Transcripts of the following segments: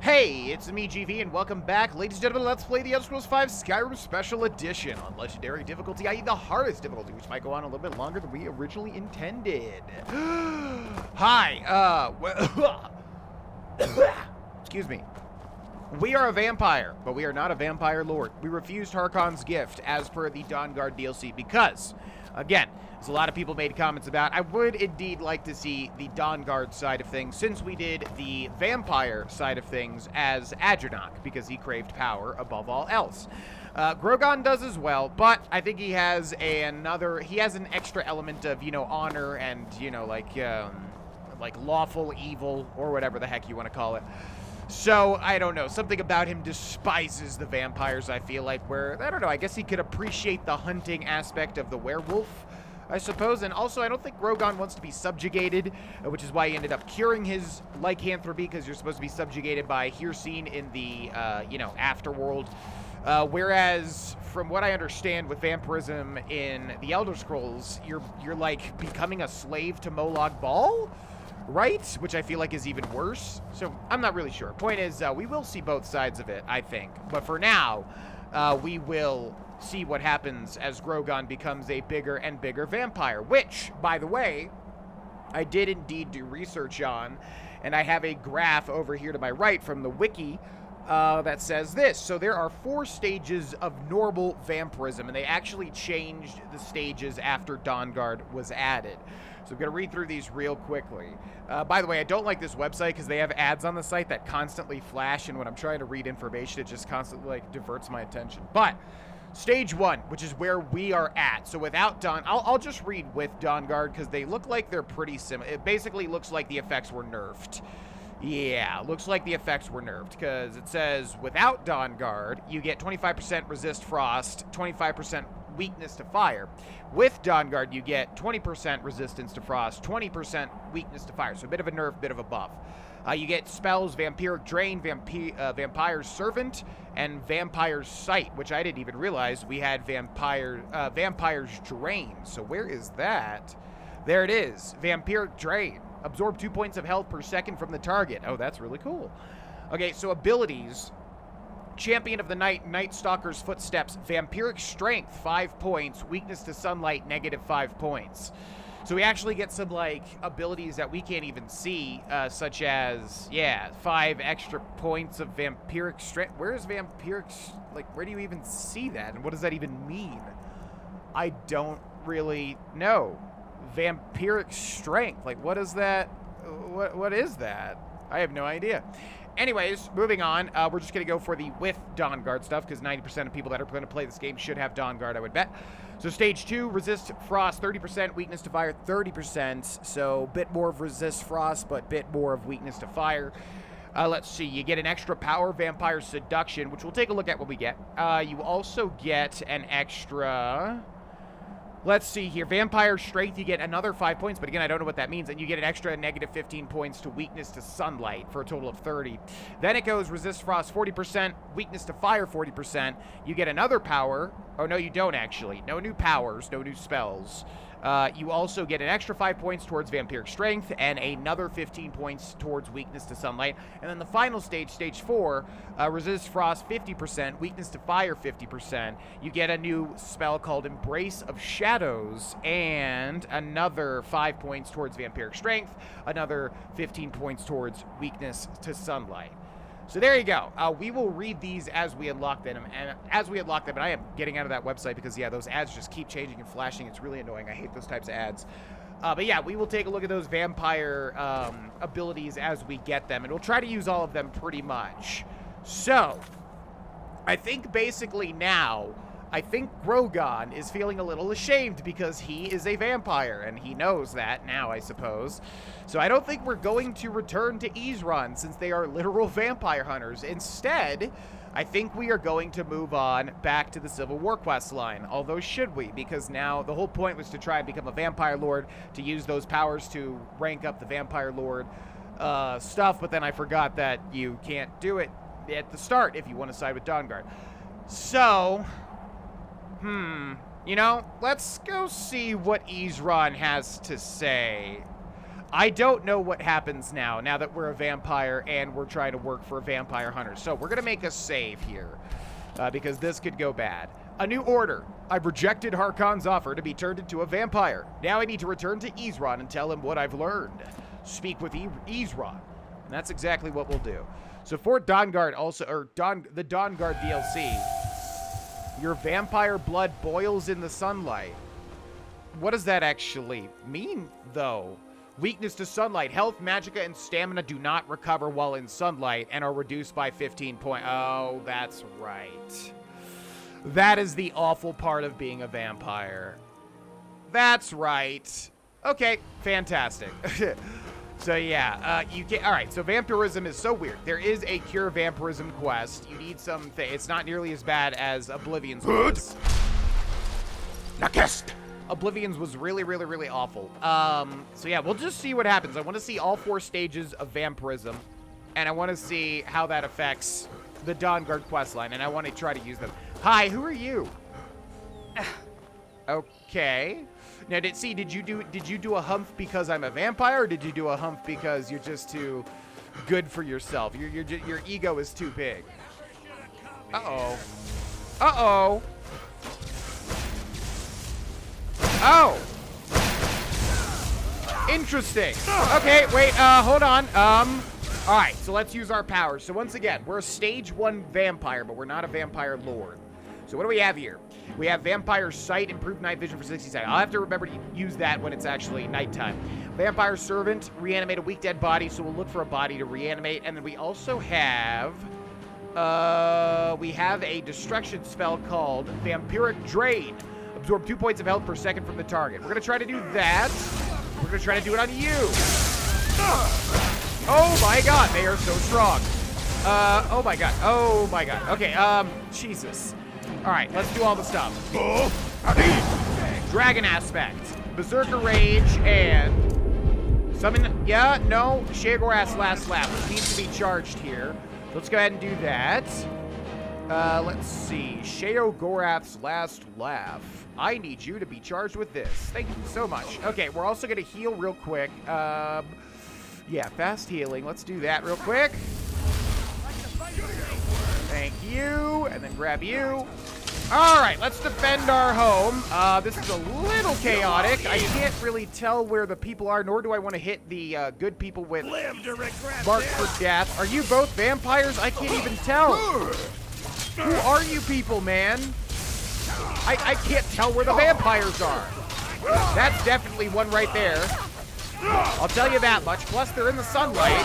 Hey, it's me, GV, and welcome back, ladies and gentlemen. Let's play the Elder Scrolls V Skyrim Special Edition on Legendary difficulty, i.e. the hardest difficulty, which might go on a little bit longer than we originally intended. Hi, excuse me. We are a vampire, but we are not a vampire lord. We refused Harkon's gift as per the Dawnguard DLC because, again, as a lot of people made comments about, I would indeed like to see the Dawnguard side of things since we did the vampire side of things as Adranok because he craved power above all else. Grogon does as well, but I think he has an extra element of, honor and, like lawful evil or whatever the heck you want to call it. So, I don't know, something about him despises the vampires, I feel like, where, I don't know, I guess he could appreciate the hunting aspect of the werewolf, I suppose, and also I don't think Grogon wants to be subjugated, which is why he ended up curing his lycanthropy, because you're supposed to be subjugated by Hircine in the, afterworld, whereas, from what I understand with vampirism in the Elder Scrolls, you're like, becoming a slave to Molag Bal? Right? Which I feel like is even worse. So, I'm not really sure. Point is, we will see both sides of it, I think. But for now, we will see what happens as Grogon becomes a bigger and bigger vampire. Which, by the way, I did indeed do research on. And I have a graph over here to my right from the wiki that says this. So there are 4 stages of normal vampirism. And they actually changed the stages after Dawnguard was added. So I'm going to read through these real quickly. By the way, I don't like this website because they have ads on the site that constantly flash, and when I'm trying to read information, it just constantly diverts my attention. But stage 1, which is where we are at. So without I'll just read with Dawnguard because they look like they're pretty similar. It basically looks like the effects were nerfed. Yeah, looks like the effects were nerfed because it says without Dawnguard, you get 25% resist frost, 25% weakness to fire. With Dawnguard, you get 20% resistance to frost, 20% weakness to fire. So a bit of a nerf, bit of a buff. You get spells Vampiric Drain, Vampire's Servant, and Vampire's Sight, which I didn't even realize we had Vampire's Drain. So where is that? There it is, Vampiric Drain. Absorb 2 points of health per second from the target. Oh, that's really cool. Okay, so abilities. Champion of the Night, Night Stalker's Footsteps, Vampiric Strength, 5 points, Weakness to Sunlight, -5 points. So we actually get some, abilities that we can't even see, such as, 5 extra points of Vampiric Strength. Where is Vampiric, where do you even see that? And what does that even mean? I don't really know. Vampiric Strength, what is that? What is that? I have no idea. Anyways, moving on, we're just going to go for the with Dawnguard stuff, because 90% of people that are going to play this game should have Dawnguard, I would bet. So stage 2, resist frost 30%, weakness to fire 30%, so bit more of resist frost, but bit more of weakness to fire. Let's see, you get an extra power, Vampire Seduction, which we'll take a look at what we get. You also get an extra... Let's see here. Vampire Strength, you get another 5 points, but again, I don't know what that means. And you get an extra -15 points to Weakness to Sunlight for a total of 30. Then it goes Resist Frost 40%, Weakness to Fire 40%. You get another power. Oh, no, you don't actually. No new powers, no new spells. You also get an extra 5 points towards Vampiric Strength and another 15 points towards Weakness to Sunlight. And then the final stage, stage 4, Resist Frost 50%, Weakness to Fire 50%. You get a new spell called Embrace of Shadows and another 5 points towards Vampiric Strength, another 15 points towards Weakness to Sunlight. So there you go. We will read these as we unlock them, and I am getting out of that website because, those ads just keep changing and flashing. It's really annoying. I hate those types of ads. But yeah, we will take a look at those vampire abilities as we get them, and we'll try to use all of them pretty much. So, I think basically now, Grogon is feeling a little ashamed because he is a vampire, and he knows that now, I suppose. So I don't think we're going to return to Isran since they are literal vampire hunters. Instead, I think we are going to move on back to the Civil War quest line. Although, should we? Because now the whole point was to try and become a vampire lord, to use those powers to rank up the vampire lord stuff, but then I forgot that you can't do it at the start if you want to side with Dawnguard. So... let's go see what Isran has to say. I don't know what happens now that we're a vampire and we're trying to work for a vampire hunter. So we're going to make a save here because this could go bad. A new order. I've rejected Harkon's offer to be turned into a vampire. Now I need to return to Ezron and tell him what I've learned. Speak with Ezron. And that's exactly what we'll do. So for Dawnguard also, or the Dawnguard DLC, your vampire blood boils in the sunlight. What does that actually mean, though? Weakness to sunlight. Health, magicka, and stamina do not recover while in sunlight and are reduced by 15 points. Oh, that's right. That is the awful part of being a vampire. That's right. Okay, fantastic. So yeah, you can. All right. So vampirism is so weird. There is a cure vampirism quest. You need something. It's not nearly as bad as Oblivion's was. Nakest. Oblivion's was really, really, really awful. So yeah, we'll just see what happens. I want to see all 4 stages of vampirism, and I want to see how that affects the Dawnguard questline, and I want to try to use them. Hi, who are you? Okay. Now, did you do a humph because I'm a vampire, or did you do a humph because you're just too good for yourself? Your ego is too big. Uh-oh. Uh-oh. Oh. Interesting. Okay, wait, hold on. All right, so let's use our powers. So once again, we're a stage 1 vampire, but we're not a vampire lord. So what do we have here? We have Vampire Sight, improved night vision for 60 seconds. I'll have to remember to use that when it's actually nighttime. Vampire Servant, reanimate a weak dead body, so we'll look for a body to reanimate. And then we also have... we have a destruction spell called Vampiric Drain. Absorb 2 points of health per second from the target. We're going to try to do that. We're going to try to do it on you. Oh my god, they are so strong. Oh my god. Oh my god. Okay, Jesus. Alright, let's do all the stuff. Dragon Aspect. Berserker Rage, and... Summon... Yeah, no. Sheogorath's Last Laugh, which needs to be charged here. Let's go ahead and do that. Let's see. Sheogorath's Last Laugh. I need you to be charged with this. Thank you so much. Okay, we're also going to heal real quick. Yeah, fast healing. Let's do that real quick. Thank you. And then grab you. All right, let's defend our home. This is a little chaotic. I can't really tell where the people are, nor do I want to hit the good people with marked for death. Are you both vampires? I can't even tell. Who are you people, man? I can't tell where the vampires are. That's definitely one right there. I'll tell you that much. Plus, they're in the sunlight.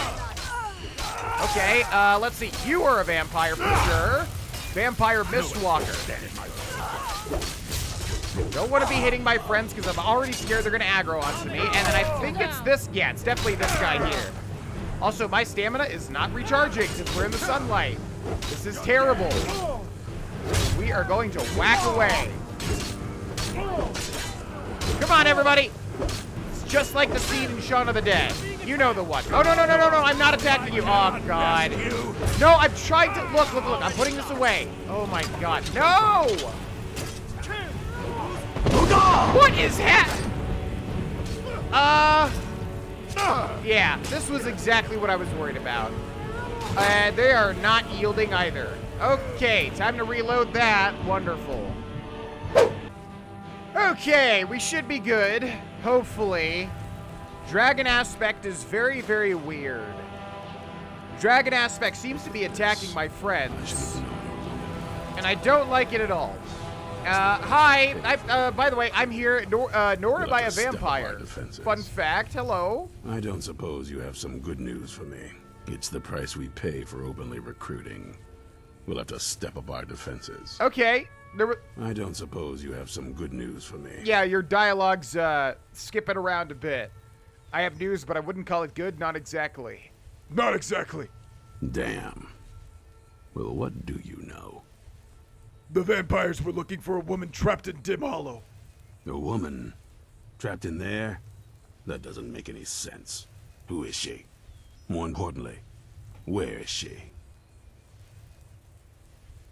Okay, let's see. You are a vampire for sure. Vampire Mistwalker. Don't want to be hitting my friends because I'm already scared they're going to aggro onto me. And then I think it's this. Yeah, it's definitely this guy here. Also, my stamina is not recharging since we're in the sunlight. This is terrible. We are going to whack away. Come on, everybody. It's just like the scene in Shaun of the Dead. You know the one. Oh, no, no, no, no, no. I'm not attacking you. Oh, God. No, I'm trying to... Look, look, look. I'm putting this away. Oh, my God. No! What is that? Yeah. This was exactly what I was worried about. They are not yielding either. Okay, time to reload that. Wonderful. Okay, we should be good. Hopefully. Dragon Aspect is very, very weird. Dragon Aspect seems to be attacking my friends. And I don't like it at all. Hi. By the way, I'm here, nor am I a vampire. Fun fact, hello. I don't suppose you have some good news for me. It's the price we pay for openly recruiting. We'll have to step up our defenses. Okay. I don't suppose you have some good news for me. Yeah, your dialogue's skipping around a bit. I have news, but I wouldn't call it good. Not exactly. Not exactly. Damn. Well, what do you know? The vampires were looking for a woman trapped in Dim Hollow. A woman? Trapped in there? That doesn't make any sense. Who is she? More importantly, where is she?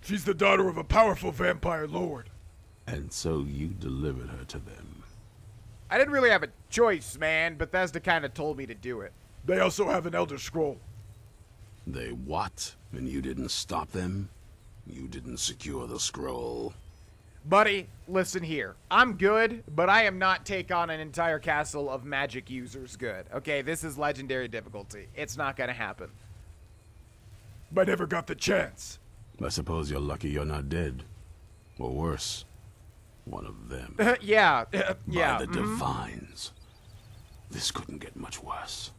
She's the daughter of a powerful vampire lord. And so you delivered her to them. I didn't really have a choice, man. Bethesda kind of told me to do it. They also have an Elder Scroll. They what? And you didn't stop them? You didn't secure the scroll? Buddy, listen here. I'm good, but I am not take on an entire castle of magic users good. Okay, this is legendary difficulty. It's not gonna happen. I never got the chance. I suppose you're lucky you're not dead. Or worse, one of them. Yeah. By the divines. This couldn't get much worse.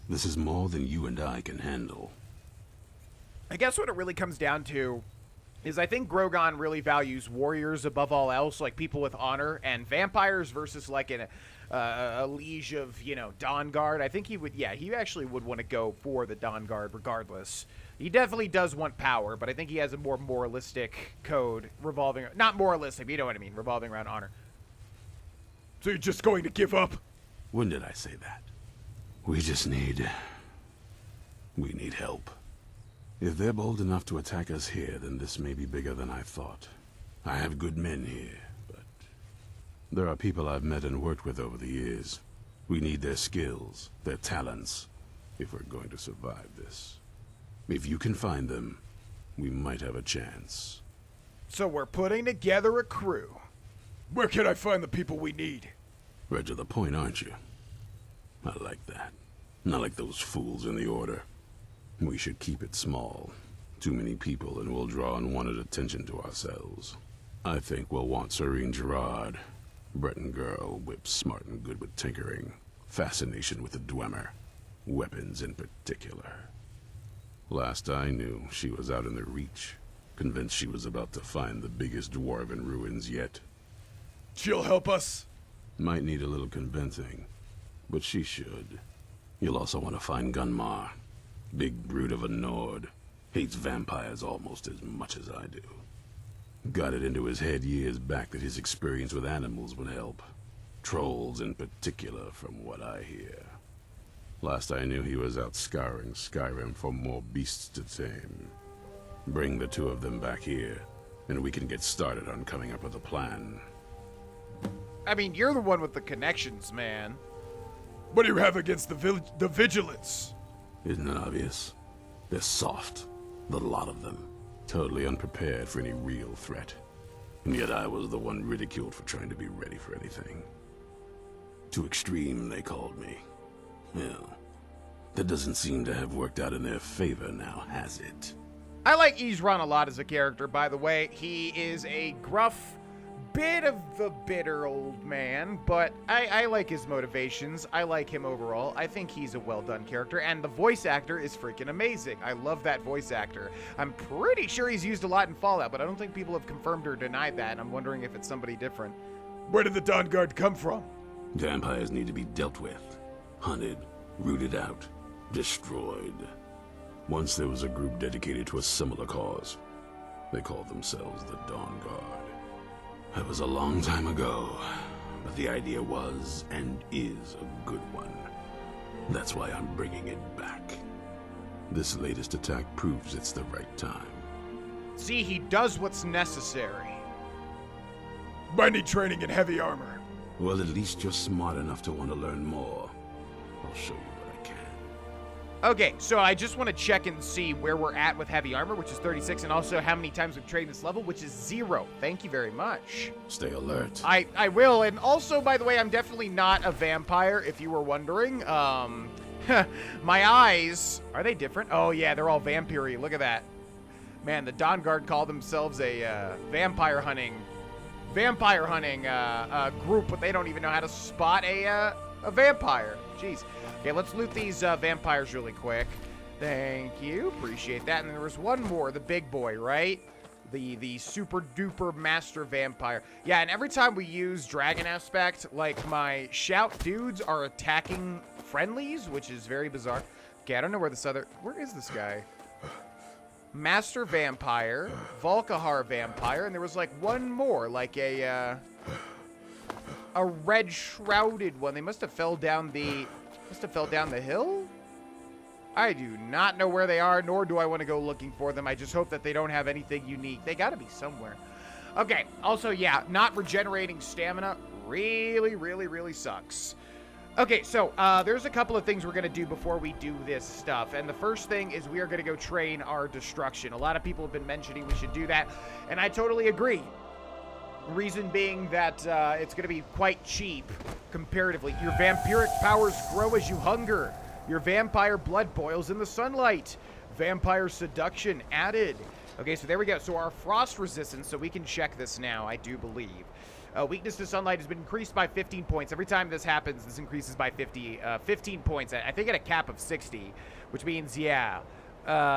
This is more than you and I can handle. I guess what it really comes down to is I think Grogon really values warriors above all else, like people with honor, and vampires versus like a liege of, you know, Dawnguard. I think he would, yeah, he actually would want to go for the Dawnguard regardless. He definitely does want power, but I think he has a more moralistic code revolving, not moralistic, but you know what I mean, revolving around honor. So you're just going to give up? When did I say that? We need help. If they're bold enough to attack us here, then this may be bigger than I thought. I have good men here, but there are people I've met and worked with over the years. We need their skills, their talents, if we're going to survive this. If you can find them, we might have a chance. So we're putting together a crew. Where can I find the people we need? Right to the point, aren't you? I like that. Not like those fools in the Order. We should keep it small. Too many people and we'll draw unwanted attention to ourselves. I think we'll want Serene Gerard. Breton girl, whip smart and good with tinkering. Fascination with the Dwemer. Weapons in particular. Last I knew, she was out in the Reach. Convinced she was about to find the biggest dwarven ruins yet. She'll help us? Might need a little convincing, but she should. You'll also want to find Gunmar. Big brute of a Nord. Hates vampires almost as much as I do. Got it into his head years back that his experience with animals would help. Trolls in particular, from what I hear. Last I knew he was out scouring Skyrim for more beasts to tame. Bring the two of them back here, and we can get started on coming up with a plan. I mean, you're the one with the connections, man. What do you have against the Vigilance? Isn't it obvious? They're soft, the lot of them. Totally unprepared for any real threat. And yet I was the one ridiculed for trying to be ready for anything. Too extreme, they called me. Well, that doesn't seem to have worked out in their favor now, has it? I like Isran a lot as a character, by the way. He is a gruff, bit of the bitter old man, but I like his motivations. I like him overall. I think he's a well-done character, and the voice actor is freaking amazing. I love that voice actor. I'm pretty sure he's used a lot in Fallout, but I don't think people have confirmed or denied that, and I'm wondering if it's somebody different. Where did the Dawnguard come from? Vampires need to be dealt with. Hunted, rooted out, destroyed. Once there was a group dedicated to a similar cause. They called themselves the Dawnguard. That was a long time ago, but the idea was and is a good one. That's why I'm bringing it back. This latest attack proves it's the right time. See, he does what's necessary. I need training in heavy armor. Well, at least you're smart enough to want to learn more. I'll show you what I can. Okay, so I just want to check and see where we're at with heavy armor, which is 36, and also how many times we've trained this level, which is 0. Thank you very much. Stay alert. I will, and also, by the way, I'm definitely not a vampire, if you were wondering. My eyes, are they different? Oh, yeah, they're all vampire-y. Look at that. Man, the Dawnguard call themselves a vampire hunting group, but they don't even know how to spot a vampire. Jeez. Okay, let's loot these vampires really quick. Thank you. Appreciate that. And there was one more, the big boy, right? The super duper master vampire. Yeah, and every time we use dragon aspect, like my shout dudes are attacking friendlies, which is very bizarre. Okay, I don't know where this other... Where is this guy? Master vampire, Volkahar vampire, and there was like one more, like a red shrouded one. They must have fell down the hill? I do not know where they are, nor do I want to go looking for them. I just hope that they don't have anything unique. They gotta be somewhere. Okay, also, yeah, not regenerating stamina really, really, really sucks. Okay, so there's a couple of things we're going to do before we do this stuff. And the first thing is we are going to go train our destruction. A lot of people have been mentioning we should do that, and I totally agree. Reason being that it's going to be quite cheap comparatively. Your vampiric powers grow as you hunger. Your vampire blood boils in the sunlight. Vampire seduction added. Okay, so there we go. So our frost resistance, so we can check this now, I do believe. Weakness to sunlight has been increased by 15 points. Every time this happens, this increases by 15 points. I think at a cap of 60, which means, yeah,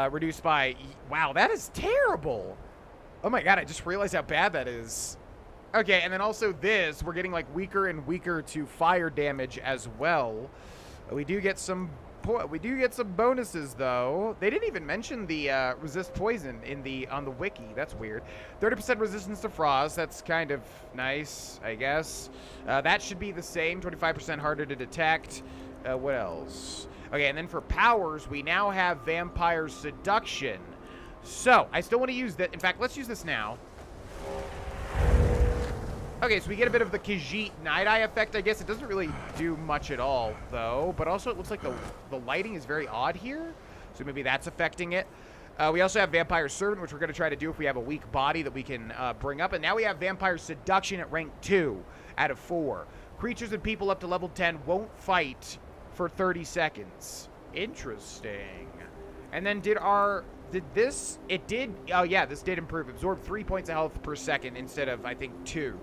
reduced by... Wow, that is terrible. Oh my god, I just realized how bad that is. Okay, and then also this, we're getting, like, weaker and weaker to fire damage as well. We do get some bonuses, though. They didn't even mention the resist poison on the wiki. That's weird. 30% resistance to frost. That's kind of nice, I guess. That should be the same. 25% harder to detect. What else? Okay, and then for powers, we now have vampire seduction. So I still want to use that. In fact, let's use this now. Okay, so we get a bit of the Khajiit Night Eye effect, I guess. It doesn't really do much at all, though. But also, it looks like the lighting is very odd here. So maybe that's affecting it. We also have Vampire Servant, which we're going to try to do if we have a weak body that we can bring up. And now we have Vampire Seduction at rank 2 out of 4. Creatures and people up to level 10 won't fight for 30 seconds. Interesting. And then this did improve. Absorb 3 points of health per second instead of, I think, 2.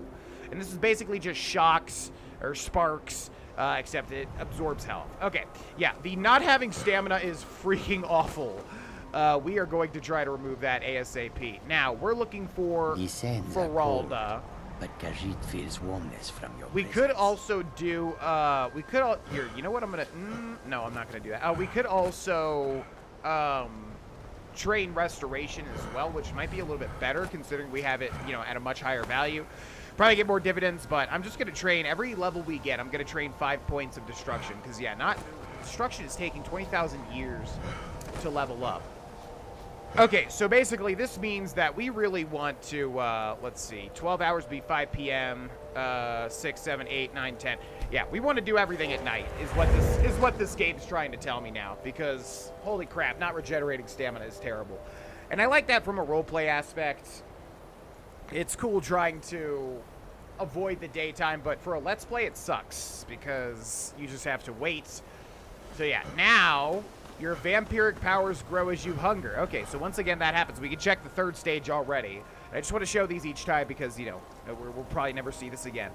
And this is basically just shocks or sparks, except it absorbs health. Okay, yeah, the not having stamina is freaking awful. We are going to try to remove that ASAP. Now, we're looking for Feralda. But Khajiit feels warmness from your We could also do, here, you know what I'm gonna, no, I'm not gonna do that. We could also, train restoration as well, which might be a little bit better considering we have it, you know, at a much higher value. Probably get more dividends, but I'm just going to train every level we get. I'm going to train 5 points of destruction because, yeah, destruction is taking 20,000 years to level up. Okay, so basically this means that we really want to, let's see, 12 hours would be 5 p.m., 6, 7, 8, 9, 10. Yeah, we want to do everything at night is what this game's trying to tell me now because, holy crap, not regenerating stamina is terrible. And I like that from a roleplay aspect. It's cool trying to avoid the daytime, but for a Let's Play, it sucks because you just have to wait. So yeah, now your vampiric powers grow as you hunger. Okay, so once again, that happens. We can check the 3rd stage already. I just want to show these each time because, you know, we'll probably never see this again.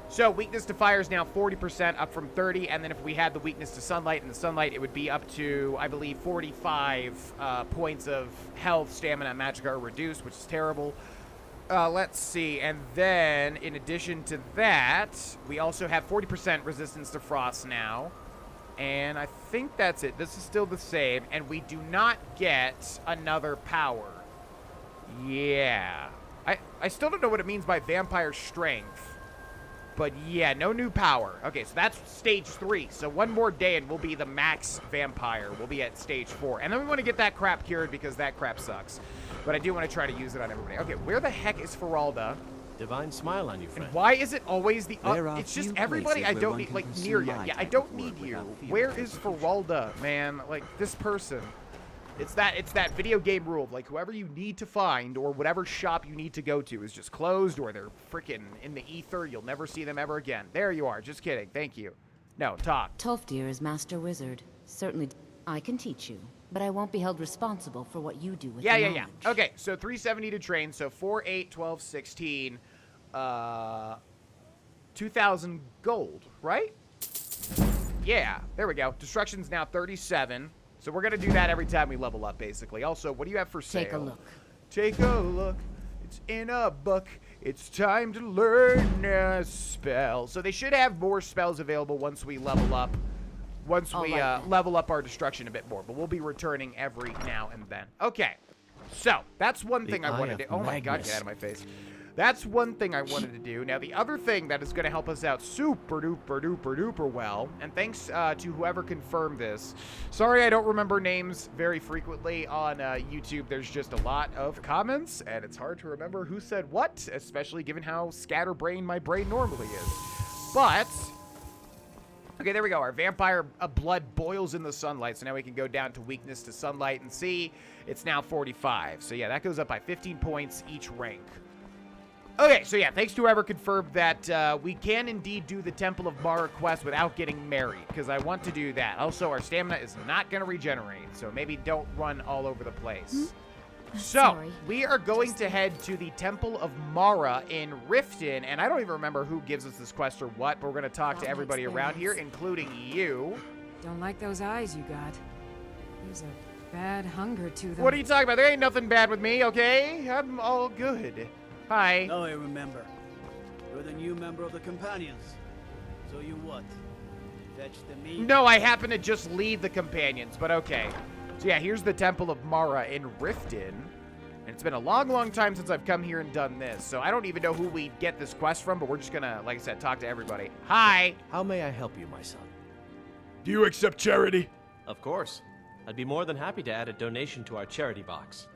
So weakness to fire is now 40%, up from 30, and then if we had the weakness to sunlight, in the sunlight, it would be up to, I believe, 45 points of health, stamina, and magic are reduced, which is terrible. Let's see, and then, in addition to that, we also have 40% resistance to frost now, and I think that's it. This is still the same, and we do not get another power. Yeah. I still don't know what it means by vampire strength, but yeah, no new power. Okay, so that's stage 3, so one more day and we'll be the max vampire. We'll be at stage 4, and then we want to get that crap cured because that crap sucks. But I do want to try to use it on everybody. Okay, where the heck is Feralda? Divine smile on you, friend. And why is it always the it's just everybody I don't need, like, near you. Yeah, I don't need you. Where is Feralda, man? Like, this person. It's that video game rule of, like, whoever you need to find or whatever shop you need to go to is just closed or they're freaking in the ether. You'll never see them ever again. There you are. Just kidding. Thank you. No, talk. Tolfdir is Master Wizard. Certainly, I can teach you, but I won't be held responsible for what you do with knowledge. Okay, so 370 to train, so 4, 8, 12, 16, 2,000 gold, right? Yeah, there we go. Destruction's now 37, so we're going to do that every time we level up, basically. Also, what do you have for sale? Take a look. Take a look. It's in a book. It's time to learn a spell. So they should have more spells available once we level up. Once we level up our destruction a bit more, but we'll be returning every now and then. Okay, so that's one thing I wanted to do. Oh my god, get out of my face. That's one thing I wanted to do. Now, the other thing that is going to help us out super duper duper duper well, and thanks to whoever confirmed this. Sorry, I don't remember names very frequently on YouTube. There's just a lot of comments, and it's hard to remember who said what, especially given how scatterbrained my brain normally is. But, okay, there we go. Our vampire blood boils in the sunlight, so now we can go down to weakness to sunlight and see. It's now 45. So yeah, that goes up by 15 points each rank. Okay, so yeah, thanks to whoever confirmed that we can indeed do the Temple of Mara quest without getting married, because I want to do that. Also, our stamina is not going to regenerate, so maybe don't run all over the place. So, Sorry. we are going to head to the Temple of Mara in Riften, and I don't even remember who gives us this quest or what, but we're going to talk to everybody around here, including you. Don't like those eyes you got. There's a bad hunger to them. What are you talking about? There ain't nothing bad with me, okay? I'm all good. Hi. Now I remember. You're the new member of the Companions. So you what? Fetch the meat? No, I happen to just lead the Companions, but okay. So yeah, here's the Temple of Mara in Riften. And it's been a long, long time since I've come here and done this. So I don't even know who we get this quest from, but we're just gonna, like I said, talk to everybody. Hi. How may I help you, my son? Do you accept charity? Of course. I'd be more than happy to add a donation to our charity box.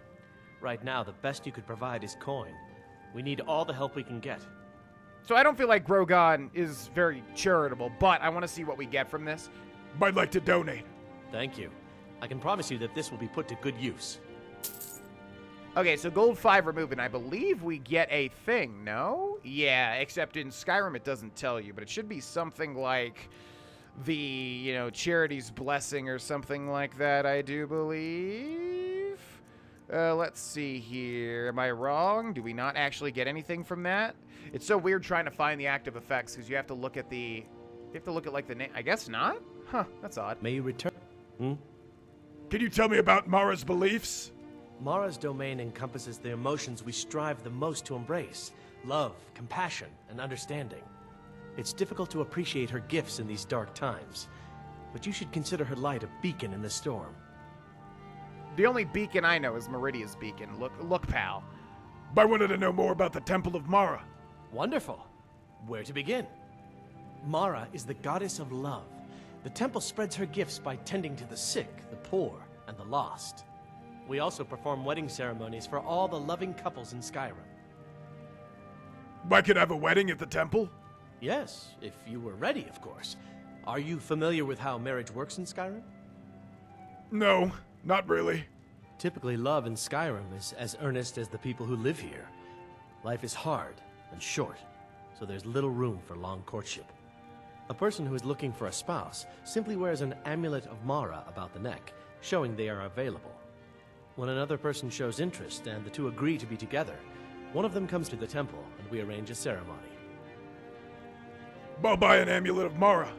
Right now, the best you could provide is coin. We need all the help we can get. So I don't feel like Grogon is very charitable, but I want to see what we get from this. I'd like to donate. Thank you. I can promise you that this will be put to good use. Okay, so gold 5 removed, and I believe we get a thing, no? Yeah, except in Skyrim it doesn't tell you, but it should be something like the, you know, charity's blessing or something like that, I do believe. Let's see here. Am I wrong? Do we not actually get anything from that? It's so weird trying to find the active effects, because you have to look at the... You have to look at, like, the name. I guess not? Huh, that's odd. May you return... Can you tell me about Mara's beliefs? Mara's domain encompasses the emotions we strive the most to embrace. Love, compassion, and understanding. It's difficult to appreciate her gifts in these dark times, but you should consider her light a beacon in the storm. The only beacon I know is Meridia's beacon. Look, pal. I wanted to know more about the Temple of Mara. Wonderful. Where to begin? Mara is the goddess of love. The temple spreads her gifts by tending to the sick, the poor, and the lost. We also perform wedding ceremonies for all the loving couples in Skyrim. I could have a wedding at the temple? Yes, if you were ready, of course. Are you familiar with how marriage works in Skyrim? No, not really. Typically, love in Skyrim is as earnest as the people who live here. Life is hard and short, so there's little room for long courtship. A person who is looking for a spouse simply wears an amulet of Mara about the neck, showing they are available. When another person shows interest and the two agree to be together, one of them comes to the temple and we arrange a ceremony. I'll buy an amulet of Mara.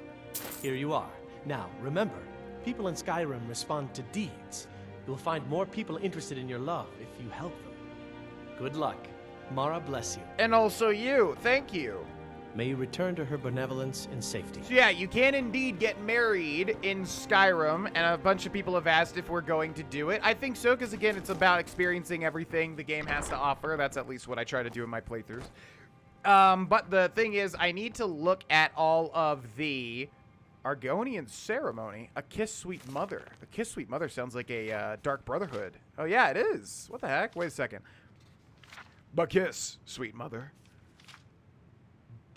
Here you are. Now, remember, people in Skyrim respond to deeds. You'll find more people interested in your love if you help them. Good luck. Mara bless you. And also you. Thank you. May you return to her benevolence in safety. So yeah, you can indeed get married in Skyrim, and a bunch of people have asked if we're going to do it. I think so, because again, it's about experiencing everything the game has to offer. That's at least what I try to do in my playthroughs. But the thing is, I need to look at all of the Argonian ceremony. A kiss, sweet mother. A kiss, sweet mother sounds like a dark brotherhood. Oh yeah, it is. What the heck? Wait a second. A kiss, sweet mother.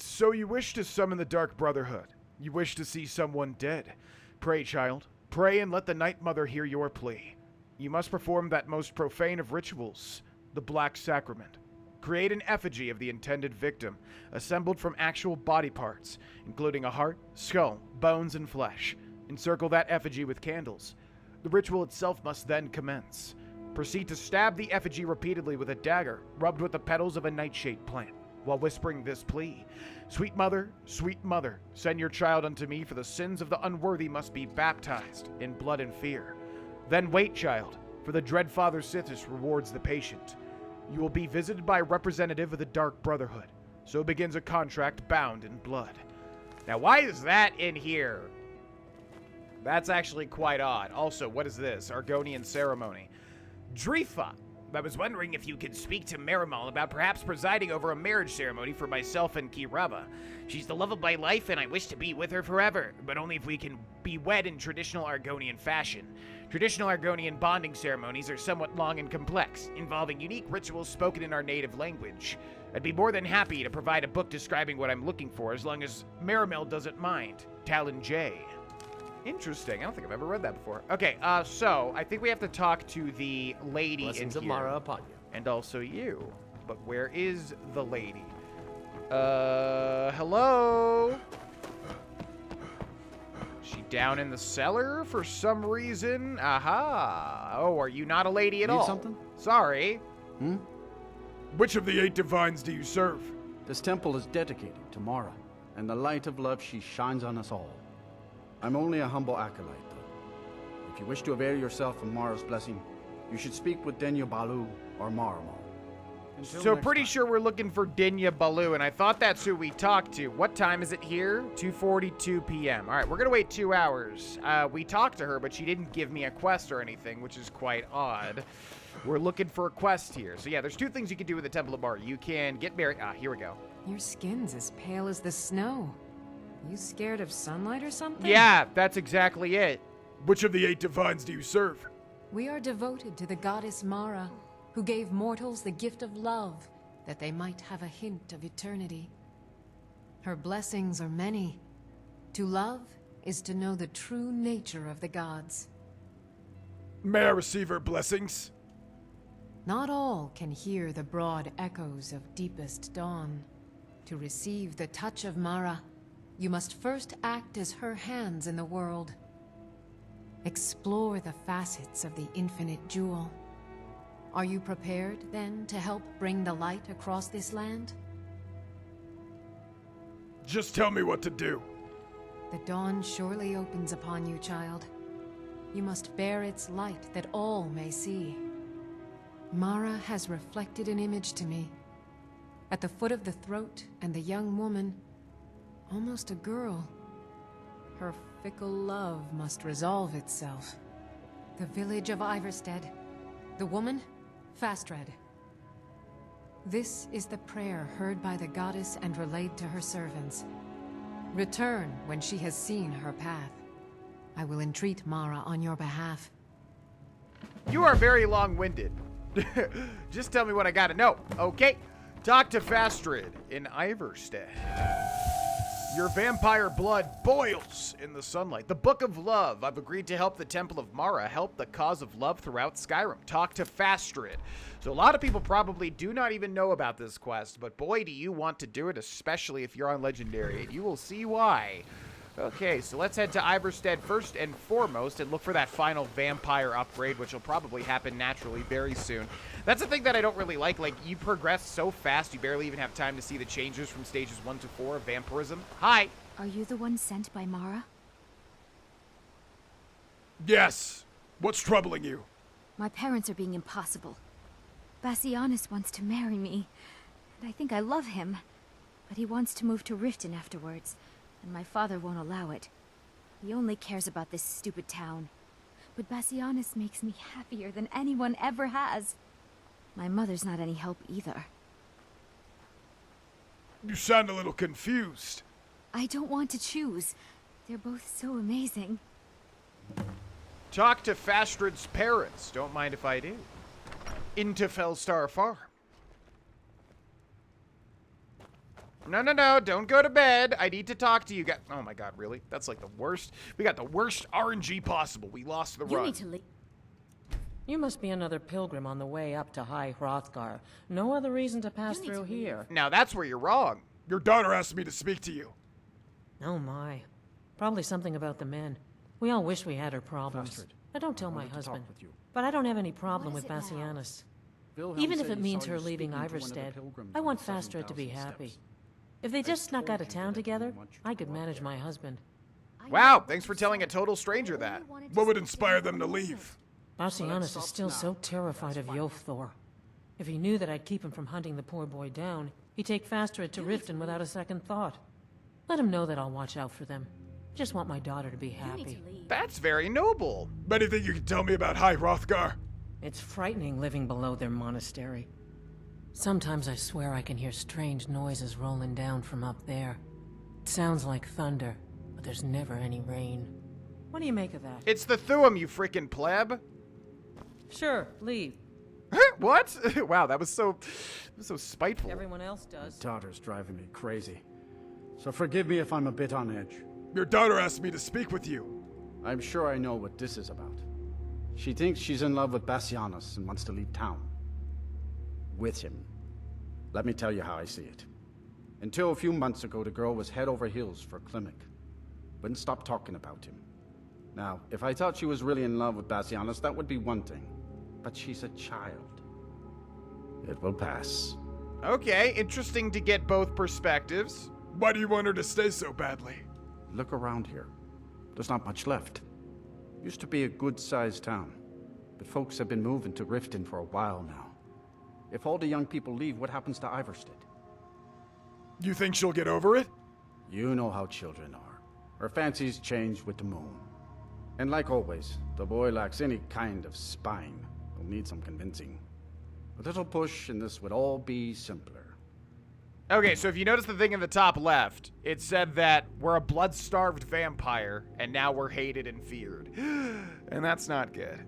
So you wish to summon the Dark Brotherhood. You wish to see someone dead. Pray, child. Pray and let the Night Mother hear your plea. You must perform that most profane of rituals, the Black Sacrament. Create an effigy of the intended victim, assembled from actual body parts, including a heart, skull, bones, and flesh. Encircle that effigy with candles. The ritual itself must then commence. Proceed to stab the effigy repeatedly with a dagger, rubbed with the petals of a nightshade plant, while whispering this plea. Sweet mother, send your child unto me, for the sins of the unworthy must be baptized in blood and fear. Then wait, child, for the dread Father Sithis rewards the patient. You will be visited by a representative of the Dark Brotherhood. So begins a contract bound in blood. Now, why is that in here? That's actually quite odd. Also, what is this? Argonian ceremony. Drifa. I was wondering if you could speak to Marimal about perhaps presiding over a marriage ceremony for myself and Kirava. She's the love of my life, and I wish to be with her forever, but only if we can be wed in traditional Argonian fashion. Traditional Argonian bonding ceremonies are somewhat long and complex, involving unique rituals spoken in our native language. I'd be more than happy to provide a book describing what I'm looking for, as long as Marimel doesn't mind. Talon J. Interesting. I don't think I've ever read that before. Okay, so I think we have to talk to the lady Blessings in of here. Mara upon you. And also you. But where is the lady? Hello? She down in the cellar for some reason? Aha. Oh, are you not a lady at all? Need something? Sorry. Which of the 8 divines do you serve? This temple is dedicated to Mara, and the light of love she shines on us all. I'm only a humble acolyte, though. If you wish to avail yourself of Mara's blessing, you should speak with Denya Balu or Marimel. So pretty sure we're looking for Denya Balu, and I thought that's who we talked to. What time is it here? 2:42 p.m. All right, we're going to wait 2 hours. We talked to her, but she didn't give me a quest or anything, which is quite odd. We're looking for a quest here. So yeah, there's 2 things you can do with the Temple of Mara. You can get married. Here we go. Your skin's as pale as the snow. You scared of sunlight or something? Yeah, that's exactly it. Which of the 8 divines do you serve? We are devoted to the goddess Mara, who gave mortals the gift of love, that they might have a hint of eternity. Her blessings are many. To love is to know the true nature of the gods. May I receive her blessings? Not all can hear the broad echoes of deepest dawn. To receive the touch of Mara, you must first act as her hands in the world. Explore the facets of the infinite jewel. Are you prepared, then, to help bring the light across this land? Just tell me what to do. The dawn surely opens upon you, child. You must bear its light that all may see. Mara has reflected an image to me. At the foot of the throat and the young woman, almost a girl. Her fickle love must resolve itself. The village of Iverstead. The woman, Fastred. This is the prayer heard by the goddess and relayed to her servants. Return when she has seen her path. I will entreat Mara on your behalf. You are very long-winded. Just tell me what I gotta know, okay? Talk to Fastrid in Iverstead. Your vampire blood boils in the sunlight. The Book of Love. I've agreed to help the Temple of Mara help the cause of love throughout Skyrim. Talk to Fastrid. So a lot of people probably do not even know about this quest, but boy, do you want to do it, especially if you're on Legendary, and you will see why. Okay, so let's head to Iverstead first and foremost and look for that final vampire upgrade, which will probably happen naturally very soon. That's the thing that I don't really like. Like, you progress so fast, you barely even have time to see the changes from stages 1 to 4 of vampirism. Hi! Are you the one sent by Mara? Yes. What's troubling you? My parents are being impossible. Bassianus wants to marry me, and I think I love him. But he wants to move to Riften afterwards, and my father won't allow it. He only cares about this stupid town. But Bassianus makes me happier than anyone ever has. My mother's not any help either. You sound a little confused. I don't want to choose. They're both so amazing. Talk to Fastrid's parents. Don't mind if I do. Into Fellstar Farm. No, don't go to bed. I need to talk to you guys. Oh my god, really? That's like the worst. We got the worst RNG possible. We lost the run. You need to leave. You must be another pilgrim on the way up to High Hrothgar. No other reason to pass through here. Now that's where you're wrong. Your daughter asked me to speak to you. Oh my. Probably something about the men. We all wish we had her problems. Fastrid, I don't tell I my wanted to husband. talk with you. But I don't have any problem What with is it now? Bassianus. Wilhelm Even if said it he means saw her you leaving speaking to one of the Iverstead, pilgrims I on want the Fastred to be 7,000 happy. steps. If they I just snuck out of told you town that I together, didn't want you I to could walk manage there. my husband. Wow, thanks for telling a total stranger that. What would inspire them to leave? Bassianus is still so terrified of Yofthor. If he knew that I'd keep him from hunting the poor boy down, he'd take Fastred to Riften without a second thought. Let him know that I'll watch out for them. Just want my daughter to be happy. That's very noble. Anything you can tell me about High Hrothgar? It's frightening living below their monastery. Sometimes I swear I can hear strange noises rolling down from up there. It sounds like thunder, but there's never any rain. What do you make of that? It's the Thuum, you freaking pleb. Sure, leave. What? Wow, that was so spiteful. Everyone else does. My daughter's driving me crazy. So forgive me if I'm a bit on edge. Your daughter asked me to speak with you. I'm sure I know what this is about. She thinks she's in love with Bassianus and wants to leave town. With him. Let me tell you how I see it. Until a few months ago, the girl was head over heels for Klimek. Wouldn't stop talking about him. Now, if I thought she was really in love with Bassianus, that would be one thing. But she's a child. It will pass. Okay, interesting to get both perspectives. Why do you want her to stay so badly? Look around here. There's not much left. Used to be a good-sized town. But folks have been moving to Riften for a while now. If all the young people leave, what happens to Iverstead? You think she'll get over it? You know how children are. Her fancies change with the moon. And like always, the boy lacks any kind of spine. He'll need some convincing. A little push and this would all be simpler. Okay, so if you notice the thing in the top left, it said that we're a blood-starved vampire, and now we're hated and feared. And that's not good.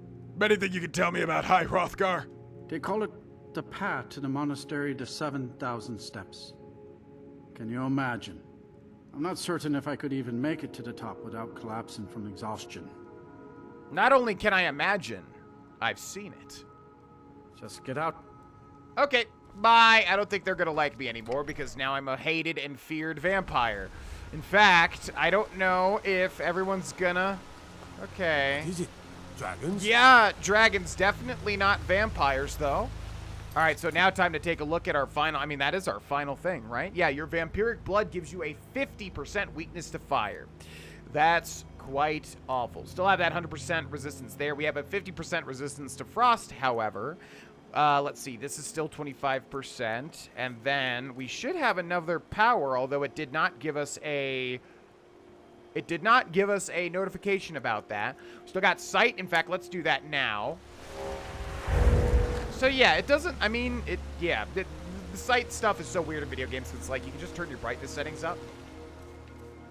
Anything you can tell me about High Hrothgar? They call it the path to the monastery to 7,000 steps. Can you imagine? I'm not certain if I could even make it to the top without collapsing from exhaustion. Not only can I imagine, I've seen it. Just get out. Okay, bye. I don't think they're gonna like me anymore because now I'm a hated and feared vampire. In fact, I don't know if everyone's gonna... Okay. Is it dragons? Yeah, dragons. Definitely not vampires, though. All right, so now time to take a look at our final... I mean, that is our final thing, right? Yeah, your vampiric blood gives you a 50% weakness to fire. That's quite awful. Still have that 100% resistance there. We have a 50% resistance to frost, however. Let's see. This is still 25%. And then we should have another power, although it did not give us a... It did not give us a notification about that. Still got sight. In fact, let's do that now. So yeah, it doesn't, I mean, the sight stuff is so weird in video games. It's like you can just turn your brightness settings up.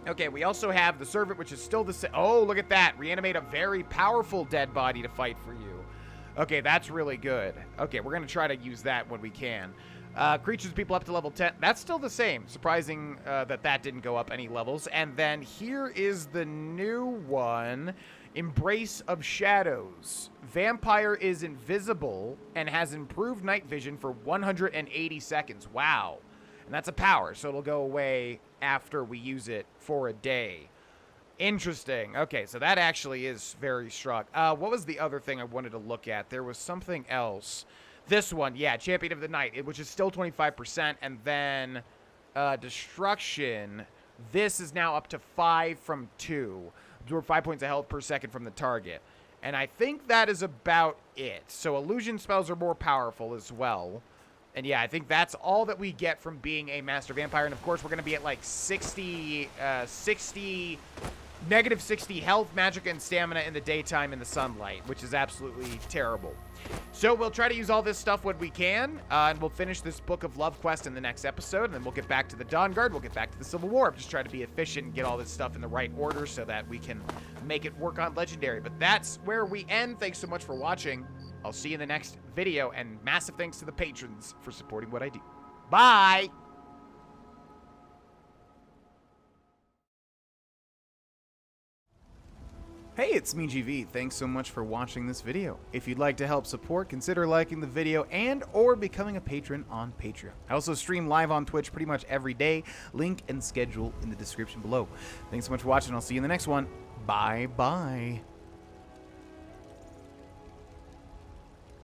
Okay, we also have the servant, which is still the same. Oh, look at that. Reanimate a very powerful dead body to fight for you. Okay, that's really good. Okay, we're going to try to use that when we can. Creatures, people up to level 10. That's still the same. Surprising that didn't go up any levels. And then here is the new one. Embrace of Shadows. Vampire is invisible and has improved night vision for 180 seconds. Wow. And that's a power, so it'll go away after we use it for a day. Interesting. Okay, so that actually is very strong. What was the other thing I wanted to look at? There was something else. This one, yeah, Champion of the Night, which is still 25%. And then Destruction. This is now up to 5 from 2. Absorb 5 points of health per second from the target. And I think that is about it. So illusion spells are more powerful as well. And yeah, I think that's all that we get from being a Master Vampire. And of course, we're going to be at like negative 60 health, magic, and stamina in the daytime in the sunlight, which is absolutely terrible. So we'll try to use all this stuff when we can, and we'll finish this Book of Love quest in the next episode, and then we'll get back to the Dawnguard, we'll get back to the Civil War. Just try to be efficient and get all this stuff in the right order so that we can make it work on Legendary. But that's where we end. Thanks so much for watching. I'll see you in the next video, and massive thanks to the patrons for supporting what I do. Bye! Hey, it's me, GV. Thanks so much for watching this video. If you'd like to help support, consider liking the video and or becoming a patron on Patreon. I also stream live on Twitch pretty much every day. Link and schedule in the description below. Thanks so much for watching. I'll see you in the next one. Bye-bye.